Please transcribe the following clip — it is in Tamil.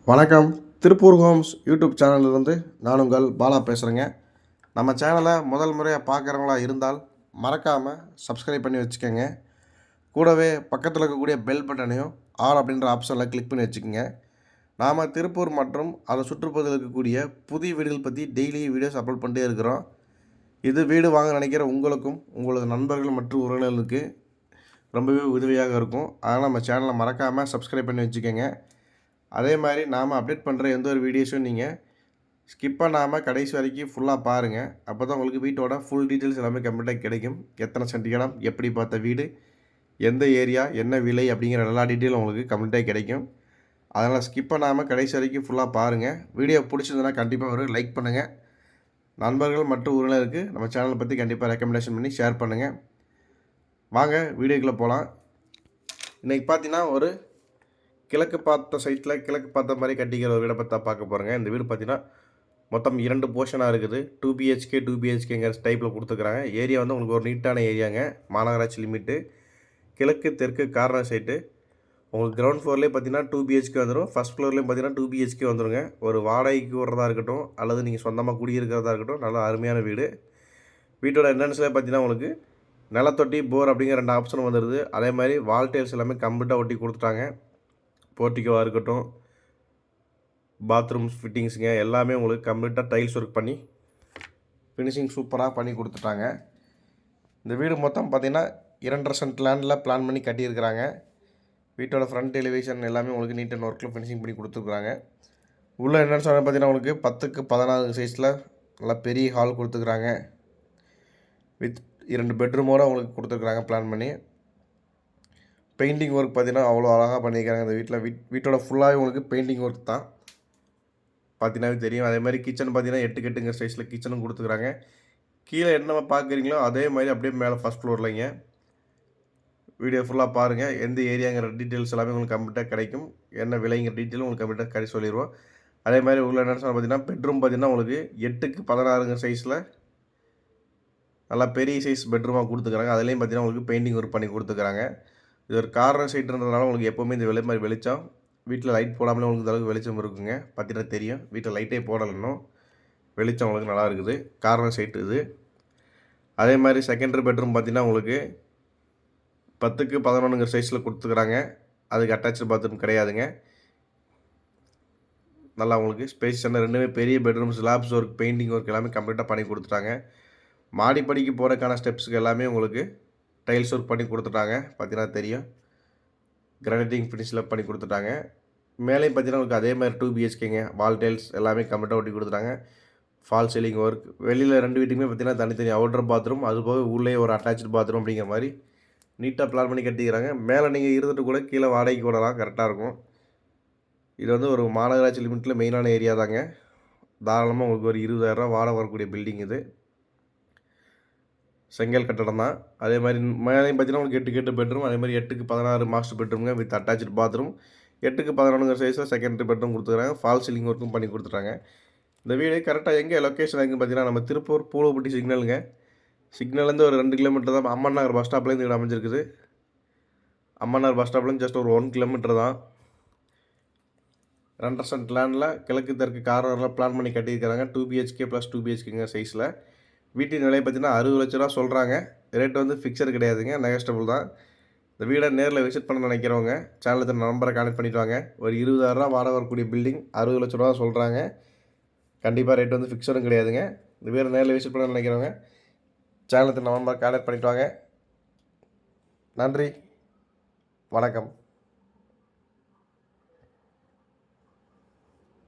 வணக்கம். திருப்பூர் ஹோம்ஸ் யூடியூப் சேனலிலிருந்து நான் உங்கள் பாலா பேசுகிறேங்க. நம்ம சேனலை முதல் முறையாக பார்க்குறவங்களா இருந்தால் மறக்காமல் சப்ஸ்கிரைப் பண்ணி வச்சுக்கோங்க. கூடவே பக்கத்தில் இருக்கக்கூடிய பெல் பட்டனையும் ஆல் அப்படின்ற ஆப்ஷனில் கிளிக் பண்ணி வச்சுக்கோங்க. நாம் திருப்பூர் மற்றும் அதை சுற்றுப்பகுதியில் இருக்கக்கூடிய புதிய வீடுகள் பற்றி டெய்லி வீடியோஸ் அப்லோட் பண்ணிட்டே இருக்கிறோம். இது வீடு வாங்க நினைக்கிற உங்களுக்கும் உங்களது நண்பர்கள் மற்றும் உறவினர்களுக்கு ரொம்பவே உதவியாக இருக்கும். அதனால் நம்ம சேனலை மறக்காமல் சப்ஸ்கிரைப் பண்ணி வச்சுக்கோங்க. அதே மாதிரி நாம் அப்டேட் பண்ணுற எந்த ஒரு வீடியோஸும் நீங்கள் ஸ்கிப் பண்ணாமல் கடைசி வரைக்கும் ஃபுல்லாக பாருங்கள். அப்போ தான் உங்களுக்கு வீட்டோட ஃபுல் டீட்டெயில்ஸ் எல்லாமே கம்ப்ளீட்டாக கிடைக்கும். எத்தனை சென்ட் இடம், எப்படி பார்த்த வீடு, எந்த ஏரியா, என்ன விலை அப்படிங்கிற எல்லா டீட்டெயிலும் உங்களுக்கு கம்ப்ளீட்டாக கிடைக்கும். அதனால் ஸ்கிப் பண்ணாமல் கடைசி வரைக்கும் ஃபுல்லாக பாருங்கள். வீடியோ பிடிச்சதுன்னா கண்டிப்பாக ஒரு லைக் பண்ணுங்கள். நண்பர்கள் மற்றும் உறவினருக்கு நம்ம சேனலை பற்றி கண்டிப்பாக ரெக்கமெண்டேஷன் பண்ணி ஷேர் பண்ணுங்கள். வாங்க வீடியோக்குள்ளே போகலாம். இன்றைக்கி பார்த்தீங்கன்னா ஒரு கிழக்கு பார்த்த சைட்டில் கிழக்கு பார்த்த மாதிரி கட்டிக்கிற ஒரு வீடை பற்றி பார்க்க போகிறேங்க. இந்த வீடு பார்த்தீங்கன்னா மொத்தம் 2 போர்ஷனாக இருக்குது. 2 BHK 2 BHKங்கிற டைப்பில் கொடுத்துருக்குறாங்க. ஏரியா வந்து உங்களுக்கு ஒரு நீட்டான ஏரியாங்க. மாநகராட்சி லிமிட்டு, கிழக்கு தெற்கு கார்னர் சைட்டு. உங்களுக்கு கிரவுண்ட் ஃப்ளோர்லேயே பார்த்தீங்கன்னா 2 BHK வந்துடும். ஃபஸ்ட் ஃப்ளோர்லேயும் பார்த்தீங்கன்னா 2 BHK வந்துடுங்க. ஒரு வாடகைக்கு விடுறதா இருக்கட்டும் அல்லது நீங்கள் சொந்தமாக குடியிருக்கிறதா இருக்கட்டும், நல்லா அருமையான வீடு. வீட்டோட என்ட்ரன்ஸில் பார்த்தீங்கன்னா உங்களுக்கு நிலத்தொட்டி, போர் அப்படிங்கிற 2 ஆப்ஷன் வந்துடுது. அதே மாதிரி வால் டைல்ஸ் எல்லாமே கம்ப்ளீட்டாக ஒட்டி கொடுத்துட்டாங்க. போர்ட்டிகோவாக இருக்கட்டும், பாத்ரூம்ஸ் ஃபிட்டிங்ஸுங்க எல்லாமே உங்களுக்கு கம்ப்ளீட்டாக டைல்ஸ் ஒர்க் பண்ணி ஃபினிஷிங் சூப்பராக பண்ணி கொடுத்துட்டாங்க. இந்த வீடு மொத்தம் பார்த்திங்கன்னா 2.5 சென்ட் லேண்டில் பிளான் பண்ணி கட்டியிருக்கிறாங்க. வீட்டோட ஃப்ரண்ட் எலிவேஷன் எல்லாமே உங்களுக்கு நீட் அண்ட் ஒர்க்கில் ஃபினிஷிங் பண்ணி கொடுத்துருக்குறாங்க. உள்ளே என்னென்னு சொன்னால் பார்த்தீங்கன்னா உங்களுக்கு 10க்கு 16 சைஸில் நல்லா பெரிய ஹால் கொடுத்துருக்குறாங்க. வித் 2 பெட்ரூமோடு உங்களுக்கு கொடுத்துருக்குறாங்க பிளான் பண்ணி. பெயிண்டிங் ஒர்க் பார்த்தீங்கன்னா அவ்வளோ அழகாக பண்ணியிருக்காங்க. இந்த வீட்டோட ஃபுல்லாகவே உங்களுக்கு பெயிண்டிங் ஒர்க் தான் பார்த்தீங்கன்னாவே தெரியும். அதே மாதிரி கிச்சன் பார்த்தீங்கன்னா 8க்கு 8ங்கிற சைஸில் கிச்சனும் கொடுத்துருக்குறாங்க. கீழே என்ன பார்க்குறீங்களோ அதே மாதிரி அப்படியே மேலே ஃபஸ்ட் ஃப்ளோர்லைங்க. வீடியோ ஃபுல்லாக பாருங்கள். எந்த ஏரியாங்கிற டீட்டெயில்ஸ் எல்லாமே உங்களுக்கு கம்ப்ளீட்டாக கிடைக்கும். என்ன விலைங்கிற டீட்டெயிலும் உங்களுக்கு கம்ப்ளீட்டாக சொல்லிடுவோம். அதே மாதிரி உள்ள என்ன சொன்னால் பார்த்தீங்கன்னா பெட்ரூம் பார்த்தீங்கன்னா உங்களுக்கு 8க்கு 16ங்கிற சைஸில் நல்லா பெரிய சைஸ் பெட்ரூமாக கொடுத்துருக்குறாங்க. அதுலேயும் பார்த்தீங்கன்னா உங்களுக்கு பெயிண்டிங் ஒர்க் பண்ணி கொடுத்துருக்குறாங்க. இது ஒரு கார்னர் சைட்டுன்றதுனால உங்களுக்கு எப்போவுமே இந்த மாதிரி வெளிச்சம், வீட்டில் லைட் போடாமலே உங்களுக்கு அளவுக்கு வெளிச்சம் இருக்குங்க. பார்த்தீங்கன்னா தெரியும். வீட்டில் லைட்டே போடலைன்னும் வெளிச்சம் உங்களுக்கு நல்லா இருக்குது. கார்னர் சைட்டு இது. அதே மாதிரி செகண்டரி பெட்ரூம் பார்த்தீங்கன்னா உங்களுக்கு 10க்கு 11ங்கிற சைஸில் கொடுத்துக்கிறாங்க. அதுக்கு அட்டாச்சு பாத்ரூம் கிடையாதுங்க. நல்லா உங்களுக்கு ஸ்பேஷியஸான 2மே பெரிய bedroom, slabs work, painting work எல்லாமே கம்ப்ளீட்டாக பண்ணி கொடுத்துட்டாங்க. மாடிப்படிக்கு போகிறதுக்கான ஸ்டெப்ஸுக்கு எல்லாமே உங்களுக்கு டைல்ஸ் ஒர்க் பண்ணி கொடுத்துட்டாங்க. பார்த்தீங்கன்னா தெரியும். கிரானைட்டிங் ஃபினிஷில் பண்ணி கொடுத்துட்டாங்க. மேலேயும் பார்த்தீங்கன்னா உங்களுக்கு அதே மாதிரி 2 BHKங்க. வால் டைல்ஸ் எல்லாமே கம்ப்ளீட்டாக ஒட்டி கொடுத்துட்டாங்க. Fall ceiling work. வெளியில் 2 வீட்டுக்குமே பார்த்தீங்கன்னா தனித்தனி அவுட்டர் பாத்ரூம், அதுபோக உள்ளே ஒரு அட்டாச்சு பாத்ரூம் அப்படிங்கிற மாதிரி நீட்டாக பிளான் பண்ணி கட்டிக்கிறாங்க. மேலே நீங்கள் இருந்துட்டு கூட கீழே வாடகைக்கு விடலாம், கரெக்டாக இருக்கும். இது வந்து ஒரு மாநகராட்சி லிமிட்டில் மெயினான ஏரியா தாங்க. தாராளமாக உங்களுக்கு ஒரு 20,000 வாடகை வரக்கூடிய பில்டிங் இது. செங்கல் கட்டடம் தான். அதே மாதிரி மேலேயும் பார்த்தீங்கன்னா உங்களுக்கு 8க்கு 8 பெட்ரூம், அதே மாதிரி 8க்கு 16 மாஸ்டர் பெட்ரூமுங்க வித் அட்டாச்சு பாத்ரூம். 8க்கு 11ங்கிற சைஸில் செகண்டரி பெட்ரூம் கொடுத்துருக்காங்க. ஃபால் சீலிங் ஒர்க்கும் பண்ணி கொடுத்துட்டாங்க. இந்த வீடு கரெக்டாக எங்கே லொக்கேஷன் எங்கே பார்த்தீங்கன்னா நம்ம திருப்பூர் பூலப்பட்டி சிக்னலுங்க. சிக்னல்லேருந்து ஒரு 2 கிலோமீட்டர் தான். அம்மன் நகர் பஸ் ஸ்டாப்லேருந்து வீடு அமைஞ்சிருக்குது. அம்மன் நகர் பஸ் ஸ்டாப்லேருந்து ஜஸ்ட் ஒரு 1 கிலோமீட்டர் தான். 2.5 சென்ட் லேண்டில் கிழக்கு தெற்கு கார்னரில் பிளான் பண்ணி கட்டியிருக்கிறாங்க. 2 BHK + 2 BHKங்க சைஸில். வீட்டின் விலை பார்த்தீங்கன்னா 60 லட்ச ரூபா சொல்கிறாங்க. ரேட் வந்து ஃபிக்ஸட் கிடையாதுங்க, நெகஸ்டபுள் தான். இந்த வீடை நேரில் விசிட் பண்ண நினைக்கிறவங்க சேனலுக்கு நம்பரை கான்டெக்ட் பண்ணிட்டு வாங்க. ஒரு 20,000 வாடகை வரக்கூடிய பில்டிங் 60 லட்ச ரூபா சொல்கிறாங்க. கண்டிப்பாக ரேட் வந்து ஃபிக்ஸடும் கிடையாதுங்க. இந்த வீடை நேரில் விசிட் பண்ண நினைக்கிறவங்க சேனலுக்கு நம்பரை கான்டெக்ட் பண்ணிட்டு வாங்க. நன்றி, வணக்கம்.